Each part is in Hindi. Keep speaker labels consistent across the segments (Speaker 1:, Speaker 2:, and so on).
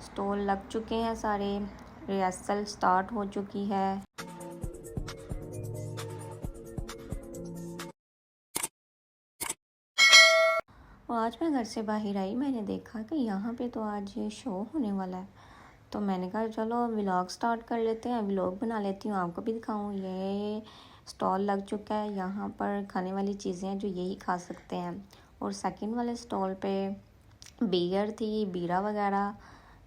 Speaker 1: स्टॉल लग चुके हैं सारे, रिहर्सल स्टार्ट हो चुकी है। और आज मैं घर से बाहर आई, मैंने देखा कि यहाँ पे तो आज शो होने वाला है। तो मैंने कहा चलो व्लॉग स्टार्ट कर लेते हैं, व्लॉग बना लेती हूँ, आपको भी दिखाऊँ। ये स्टॉल लग चुका है, यहाँ पर खाने वाली चीज़ें हैं जो यही खा सकते हैं। और सेकंड वाले स्टॉल पे बियर थी, बीरा वगैरह।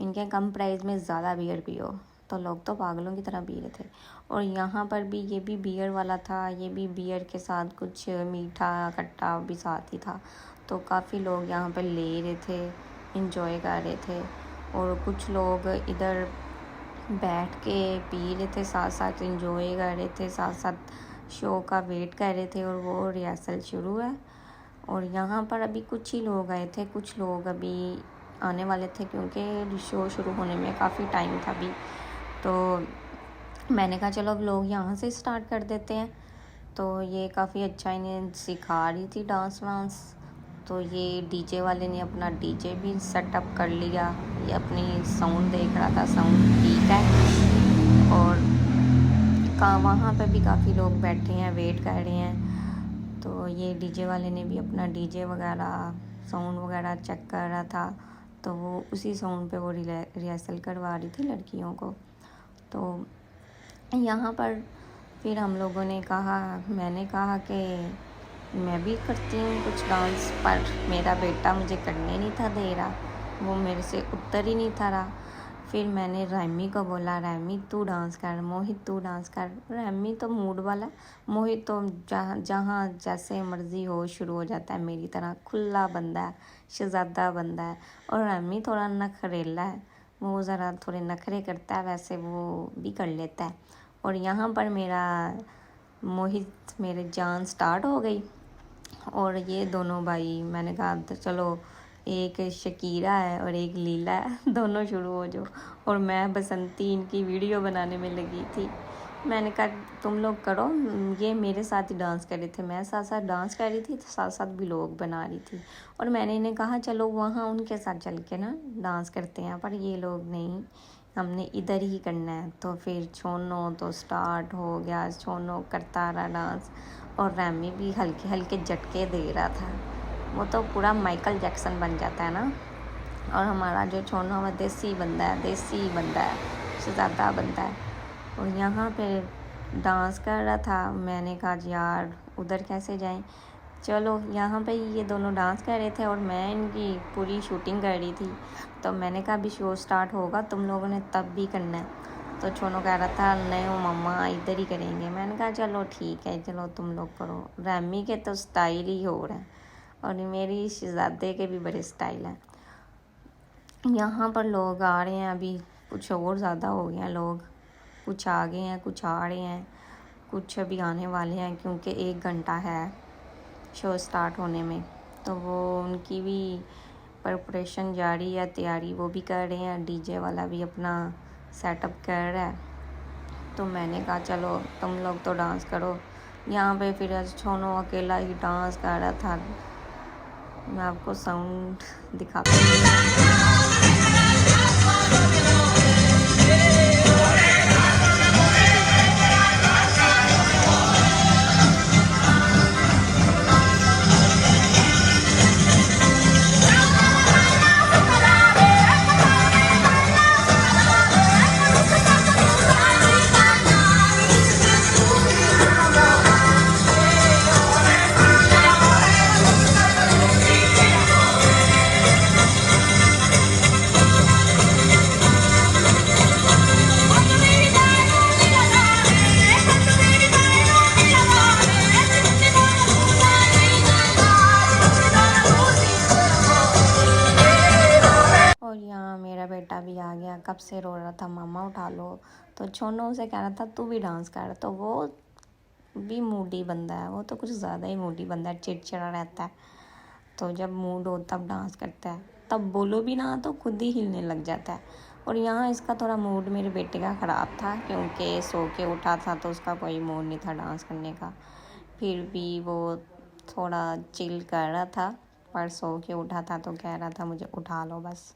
Speaker 1: इनके कम प्राइस में ज़्यादा बियर पियो। तो लोग तो पागलों की तरह पी रहे थे। और यहाँ पर भी ये भी बियर वाला था, ये भी बियर के साथ कुछ मीठा खट्टा भी साथ ही था। तो काफ़ी लोग यहाँ पर ले रहे थे, इंजॉय कर रहे थे। और कुछ लोग इधर बैठ के पी रहे थे, साथ साथ इंजॉय कर रहे थे, साथ साथ शो का वेट कर रहे थे। और वो रिहर्सल शुरू है। और यहाँ पर अभी कुछ ही लोग आए थे, कुछ लोग अभी आने वाले थे क्योंकि शो शुरू होने में काफ़ी टाइम था अभी। तो मैंने कहा चलो अब लोग यहाँ से स्टार्ट कर देते हैं। तो ये काफ़ी अच्छा इन्हें सिखा रही थी डांस वांस। तो ये डीजे वाले ने अपना डीजे भी सेटअप कर लिया। ये अपनी साउंड देख रहा था, साउंड ठीक है। और वहाँ पे भी काफ़ी लोग बैठे हैं, वेट कर रहे हैं। तो ये डीजे वाले ने भी अपना डीजे वगैरह साउंड वगैरह चेक कर रहा था। तो वो उसी साउंड पे वो रिहर्सल करवा रही थी लड़कियों को। तो यहाँ पर फिर हम लोगों ने कहा, मैंने कहा कि मैं भी करती हूँ कुछ डांस, पर मेरा बेटा मुझे करने नहीं था दे रहा, वो मेरे से उत्तर ही नहीं था रहा। फिर मैंने रैमी को बोला, रैमी तू डांस कर, मोहित तू डांस कर। रैमी तो मूड वाला, मोहित तो जहाँ जहाँ जैसे मर्ज़ी हो शुरू हो जाता है, मेरी तरह खुला बंदा है, शहज़ादा बंदा है। और रैमी थोड़ा नखरेला है, वो ज़रा थोड़े नखरे करता है, वैसे वो भी कर लेता है। और यहाँ पर मेरा मोहित मेरे जान स्टार्ट हो गई। और ये दोनों भाई, मैंने कहा चलो एक शकीरा है और एक लीला है, दोनों शुरू हो जाओ। और मैं बसंती इनकी वीडियो बनाने में लगी थी। मैंने कहा तुम लोग करो, ये मेरे साथ ही डांस कर रहे थे, मैं साथ साथ डांस कर रही थी, तो साथ साथ व्लॉग बना रही थी। और मैंने इन्हें कहा चलो वहाँ उनके साथ चल के ना डांस करते हैं, पर ये लोग नहीं, हमने इधर ही करना है। तो फिर छोनो तो स्टार्ट हो गया, छोनो करता रहा डांस। और रैमी भी हल्के हल्के झटके दे रहा था, वो तो पूरा माइकल जैक्सन बन जाता है ना। और हमारा जो छोनो है देसी बंदा है, देसी बंदा है, शहज़ादा बंदा है। और यहाँ पे डांस कर रहा था। मैंने कहा यार उधर कैसे जाएं, चलो यहाँ पे ये दोनों डांस कर रहे थे और मैं इनकी पूरी शूटिंग कर रही थी। तो मैंने कहा अभी शो स्टार्ट होगा, तुम लोगों ने तब भी करना है। तो छोनो कह रहा था नहीं मम्मा इधर ही करेंगे। मैंने कहा चलो ठीक है, चलो तुम लोग करो। रैमी के तो स्टाइल ही हो रहा है और मेरी शहज़ादे के भी बड़े स्टाइल हैं। यहाँ पर लोग आ रहे हैं, अभी कुछ और ज़्यादा हो गए हैं लोग, कुछ आ गए हैं, कुछ आ रहे हैं, कुछ अभी आने वाले हैं, क्योंकि 1 घंटा है शो स्टार्ट होने में। तो वो उनकी भी प्रिपरेशन जारी है, तैयारी वो भी कर रहे हैं, डीजे वाला भी अपना सेटअप कर रहा है। तो मैंने कहा चलो तुम लोग तो डांस करो। यहाँ पे फिर छोनो अकेला ही डांस कर रहा था। मैं आपको साउंड दिखाती हूँ। और यहाँ मेरा बेटा भी आ गया, कब से रो रहा था मामा उठा लो। तो छोनो उसे कह रहा था तू भी डांस कर। तो वो भी मूडी बंदा है, वो तो कुछ ज़्यादा ही मूडी बंदा है, चिड़चिड़ा रहता है। तो जब मूड हो तब डांस करता है, तब बोलो भी ना तो खुद ही हिलने लग जाता है। और यहाँ इसका थोड़ा मूड मेरे बेटे का ख़राब था, क्योंकि सो के उठा था तो उसका कोई मूड नहीं था डांस करने का। फिर भी वो थोड़ा चिल कर रहा था, पर सो के उठा था तो कह रहा था मुझे उठा लो बस।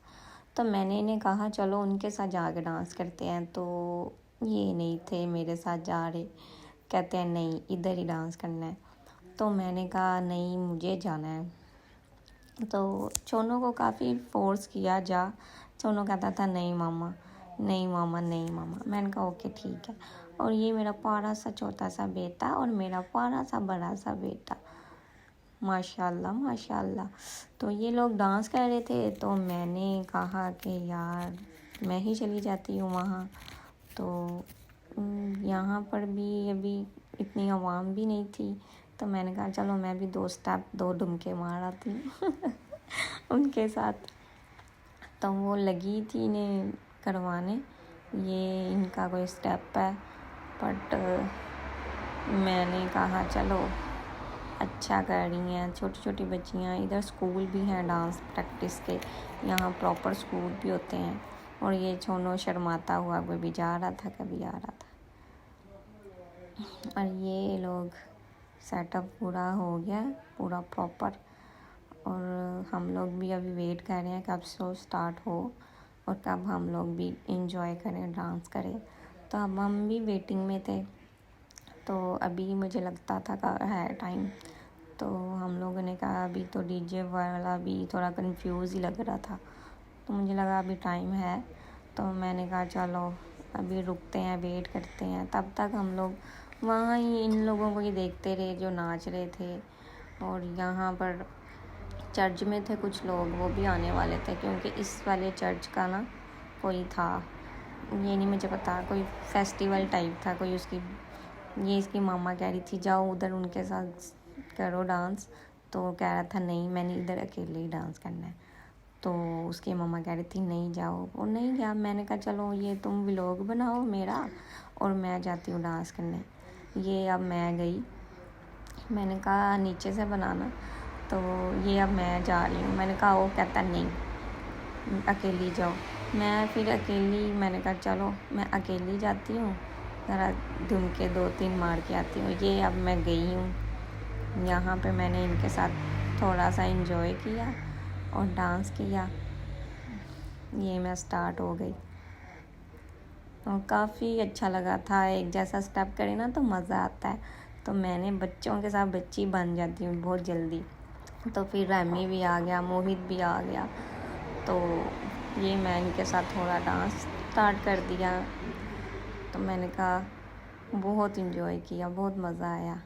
Speaker 1: तो मैंने इन्हें कहा चलो उनके साथ जाकर डांस करते हैं, तो ये नहीं थे मेरे साथ जा रहे, कहते हैं नहीं इधर ही डांस करना है। तो मैंने कहा नहीं मुझे जाना है। तो चोनू को काफ़ी फोर्स किया जा, चोनू कहता था नहीं मामा नहीं मामा नहीं मामा। मैंने कहा ओके ठीक है। और ये मेरा प्यारा सा छोटा सा बेटा और मेरा प्यारा सा बड़ा सा बेटा, माशाल्लाह माशाल्लाह। तो ये लोग डांस कर रहे थे, तो मैंने कहा कि यार मैं ही चली जाती हूँ वहाँ। तो यहाँ पर भी अभी इतनी आवाम भी नहीं थी, तो मैंने कहा चलो मैं भी 2 स्टेप 2 डुमके मार आती हूँ उनके साथ। तो वो लगी थी इन्हें करवाने, ये इनका कोई स्टेप है, बट मैंने कहा चलो अच्छा कर रही हैं छोटी छोटी बच्चियाँ। इधर स्कूल भी हैं डांस प्रैक्टिस के, यहाँ प्रॉपर स्कूल भी होते हैं। और ये छोनो शर्माता हुआ कभी जा रहा था कभी आ रहा था। और ये लोग सेटअप पूरा हो गया पूरा प्रॉपर, और हम लोग भी अभी वेट कर रहे हैं कब शो स्टार्ट हो और कब हम लोग भी इंजॉय करें डांस करें। तो अब हम भी वेटिंग में थे, तो अभी मुझे लगता था का है टाइम, तो हम लोगों ने कहा अभी तो डीजे वाला भी थोड़ा कंफ्यूज ही लग रहा था, तो मुझे लगा अभी टाइम है। तो मैंने कहा चलो अभी रुकते हैं वेट करते हैं। तब तक हम लोग वहाँ ही इन लोगों को ही देखते रहे जो नाच रहे थे। और यहाँ पर चर्च में थे कुछ लोग, वो भी आने वाले थे, क्योंकि इस वाले चर्च का ना कोई था, ये नहीं मुझे पता, कोई फेस्टिवल टाइप था कोई उसकी। ये इसकी मामा कह रही थी जाओ उधर उनके साथ करो डांस, तो कह रहा था नहीं मैंने इधर अकेले ही डांस करना है। तो उसकी मम्मा कह रही थी नहीं जाओ, और नहीं गया। मैंने कहा चलो ये तुम व्लॉग बनाओ मेरा और मैं जाती हूँ डांस करने। ये अब मैं गई, मैंने कहा नीचे से बनाना, तो ये अब मैं जा रही हूँ। मैंने कहा वो कहता नहीं अकेली जाओ। मैं फिर अकेली, मैंने कहा चलो मैं अकेली जाती हूँ, ज़रा धुमके 2-3 मार के आती हूँ। ये अब मैं गई हूँ, यहाँ पे मैंने इनके साथ थोड़ा सा एंजॉय किया और डांस किया। ये मैं स्टार्ट हो गई और काफ़ी अच्छा लगा था। एक जैसा स्टेप करे ना तो मज़ा आता है। तो मैंने बच्चों के साथ बच्ची बन जाती हूँ बहुत जल्दी। तो फिर रैमी भी आ गया, मोहित भी आ गया, तो ये मैं इनके साथ थोड़ा डांस स्टार्ट कर दिया। तो मैंने कहा बहुत इंजॉय किया, बहुत मज़ा आया।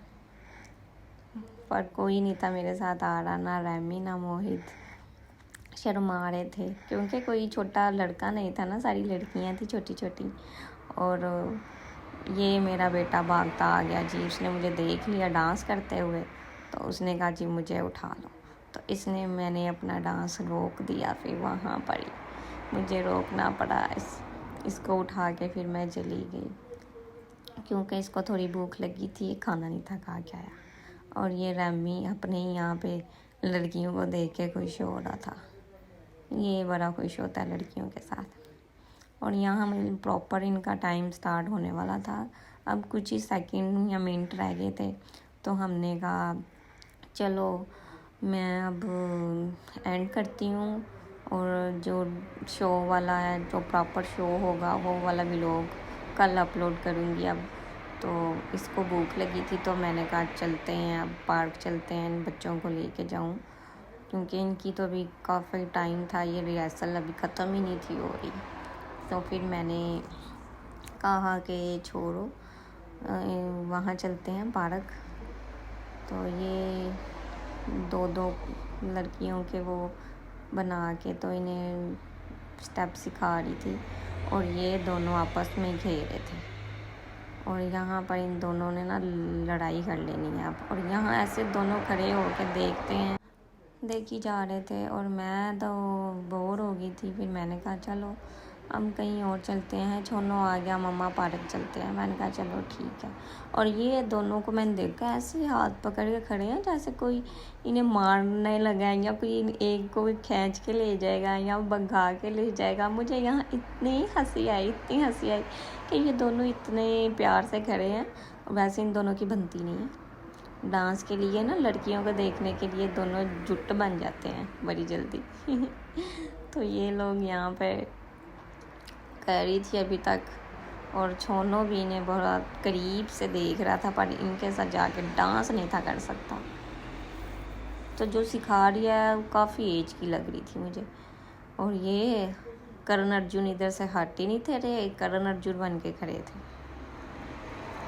Speaker 1: पर कोई नहीं था मेरे साथ आ रहा, ना रैमी ना मोहित, शर्मा रहे थे क्योंकि कोई छोटा लड़का नहीं था ना, सारी लड़कियां थी छोटी छोटी। और ये मेरा बेटा भागता आ गया जी, उसने मुझे देख लिया डांस करते हुए, तो उसने कहा जी मुझे उठा लो। तो मैंने अपना डांस रोक दिया, फिर वहाँ पर ही मुझे रोकना पड़ा इसको उठा के फिर मैं चली गई, क्योंकि इसको थोड़ी भूख लगी थी, खाना नहीं था खा के आया। और ये रैमी अपने ही यहाँ पे लड़कियों को देख के खुश हो रहा था, ये बड़ा खुश होता है लड़कियों के साथ। और यहाँ में प्रॉपर इनका टाइम स्टार्ट होने वाला था, अब कुछ ही सेकंड या मिनट रह गए थे। तो हमने कहा चलो मैं अब एंड करती हूँ, और जो शो वाला है, जो प्रॉपर शो होगा वो वाला व्लॉग कल अपलोड करूँगी। अब तो इसको भूख लगी थी, तो मैंने कहा चलते हैं अब पार्क चलते हैं, इन बच्चों को लेके जाऊँ, क्योंकि इनकी तो अभी काफ़ी टाइम था, ये रिहर्सल अभी ख़त्म ही नहीं थी हो रही। तो फिर मैंने कहा कि छोड़ो वहाँ चलते हैं पार्क। तो ये 2 लड़कियों के वो बना के तो इन्हें स्टेप सिखा रही थी, और ये दोनों आपस में खेल रहे थे। और यहाँ पर इन दोनों ने ना लड़ाई कर लेनी है अब। और यहाँ ऐसे दोनों खड़े होकर देखी जा रहे थे, और मैं तो बोर हो गई थी। फिर मैंने कहा चलो हम कहीं और चलते हैं, छोनो आ गया मम्मा पार्क चलते हैं। मैंने कहा चलो ठीक है। और ये दोनों को मैंने देखा ऐसे हाथ पकड़ के खड़े हैं जैसे कोई इन्हें मारने लगा है, या कोई एक को खींच के ले जाएगा या भगा के ले जाएगा। मुझे यहाँ इतनी हंसी आई कि ये दोनों इतने प्यार से खड़े हैं। वैसे इन दोनों की बनती नहीं है, डांस के लिए ना लड़कियों को देखने के लिए दोनों जुट बन जाते हैं बड़ी जल्दी तो ये लोग यहाँ पे कर रही थी अभी तक, और छोनो भी इन्हें बहुत करीब से देख रहा था, पर इनके साथ जाके डांस नहीं था कर सकता। तो जो सिखा रही है वो काफ़ी एज की लग रही थी मुझे। और ये करण अर्जुन इधर से हट ही नहीं थे रहे, करण अर्जुन बन के खड़े थे,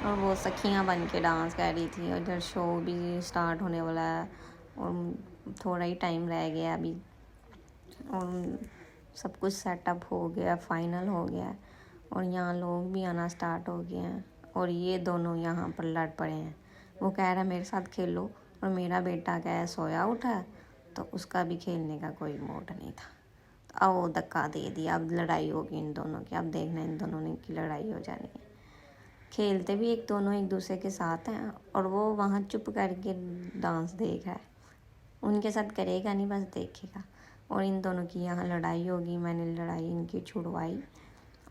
Speaker 1: और वो सखियाँ बन के डांस कर रही थी। और इधर शो भी स्टार्ट होने वाला है और थोड़ा ही टाइम रह गया अभी, और सब कुछ सेटअप हो गया, फाइनल हो गया, और यहाँ लोग भी आना स्टार्ट हो गए हैं। और ये दोनों यहाँ पर लड़ पड़े हैं। वो कह रहा है मेरे साथ खेलो, और मेरा बेटा क्या है सोया उठा है, तो उसका भी खेलने का कोई मूड नहीं था। तो आओ धक्का दे दिया, अब लड़ाई होगी इन दोनों की। अब देखना इन दोनों ने की लड़ाई हो जानी है। खेलते भी दोनों एक दूसरे के साथ हैं, और वो वहाँ चुप करके डांस देख रहा है। उनके साथ करेगा नहीं, बस देखेगा। और इन दोनों की यहाँ लड़ाई होगी। मैंने लड़ाई इनकी छुड़वाई,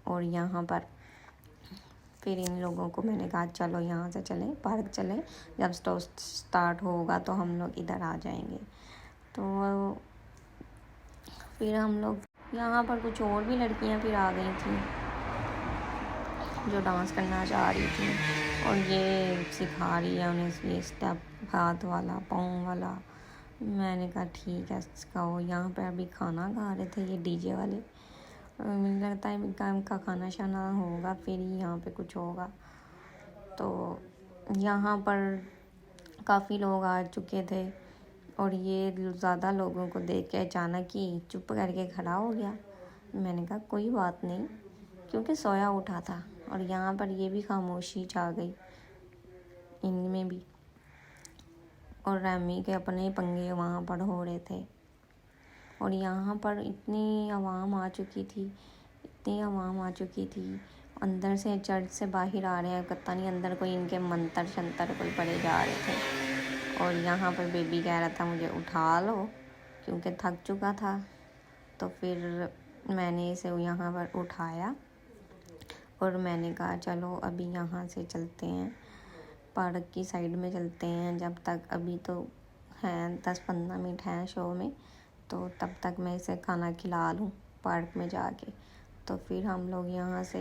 Speaker 1: और यहाँ पर फिर इन लोगों को मैंने कहा चलो यहाँ से चलें, पार्क चलें, जब स्टार्ट होगा तो हम लोग इधर आ जाएंगे। तो फिर हम लोग यहाँ पर कुछ और भी लड़कियाँ फिर आ गई थी जो डांस करना चाह रही थी, और ये सिखा रही है उन्हें ये स्टेप, हाथ वाला, पाँव वाला। मैंने कहा ठीक है सिखाओ। यहाँ पे अभी खाना खा रहे थे ये डीजे वाले। मुझे लगता है काम का खाना शाना होगा, फिर ही यहाँ पे कुछ होगा। तो यहाँ पर काफ़ी लोग आ चुके थे, और ये ज़्यादा लोगों को देख के अचानक ही चुप करके खड़ा हो गया। मैंने कहा कोई बात नहीं, क्योंकि सोया उठा था। और यहाँ पर ये भी खामोशी छा गई इनमें भी, और रैमी के अपने पंगे वहाँ पर हो रहे थे। और यहाँ पर इतनी आवाम आ चुकी थी, अंदर से चर्च से बाहर आ रहे हैं, पता नहीं अंदर कोई इनके मंत्र शंतर कोई पड़े जा रहे थे। और यहाँ पर बेबी कह रहा था मुझे उठा लो, क्योंकि थक चुका था। तो फिर मैंने इसे यहाँ पर उठाया, और मैंने कहा चलो अभी यहाँ से चलते हैं, पार्क की साइड में चलते हैं। जब तक अभी तो हैं 10-15 मिनट हैं शो में, तो तब तक मैं इसे खाना खिला लूँ पार्क में जाके। तो फिर हम लोग यहाँ से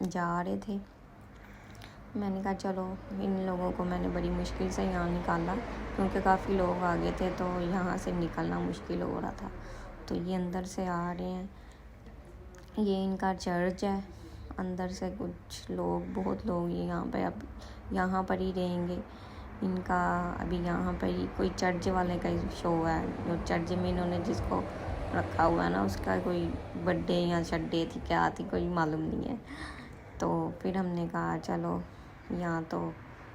Speaker 1: जा रहे थे। मैंने कहा चलो, इन लोगों को मैंने बड़ी मुश्किल से यहाँ निकाला, क्योंकि काफ़ी लोग आ गए थे, तो यहाँ से निकलना मुश्किल हो रहा था। तो ये अंदर से आ रहे हैं, ये इनका चर्च है। अंदर से कुछ लोग, बहुत लोग ये यहाँ पे अब यहाँ पर ही रहेंगे। इनका अभी यहाँ पर ही कोई चर्च वाले का शो है, जो चर्च में इन्होंने जिसको रखा हुआ है ना, उसका कोई बर्थडे या शड्डे थी, क्या थी, कोई मालूम नहीं है। तो फिर हमने कहा चलो, यहाँ तो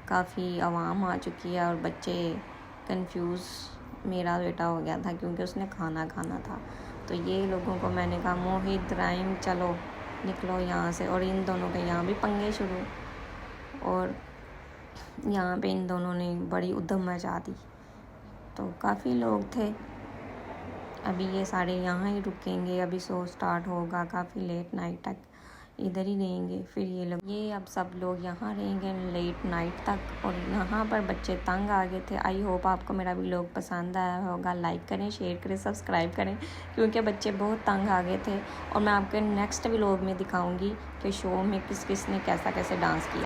Speaker 1: काफ़ी आवाम आ चुकी है, और बच्चे कंफ्यूज, मेरा बेटा हो गया था क्योंकि उसने खाना खाना था। तो ये लोगों को मैंने कहा मोहित, राइम, चलो निकलो यहाँ से। और इन दोनों के यहाँ भी पंगे शुरू, और यहाँ पे इन दोनों ने बड़ी उधम मचा दी। तो काफ़ी लोग थे। अभी ये सारे यहाँ ही रुकेंगे, अभी शो स्टार्ट होगा, काफ़ी लेट नाइट तक इधर ही रहेंगे। फिर ये अब सब लोग यहाँ रहेंगे लेट नाइट तक। और यहाँ पर बच्चे तंग आ गए थे। आई होप आपको मेरा व्लॉग पसंद आया होगा। लाइक करें, शेयर करें, सब्सक्राइब करें, क्योंकि बच्चे बहुत तंग आ गए थे। और मैं आपके नेक्स्ट व्लॉग में दिखाऊंगी कि शो में किस किस ने कैसा कैसे डांस किया।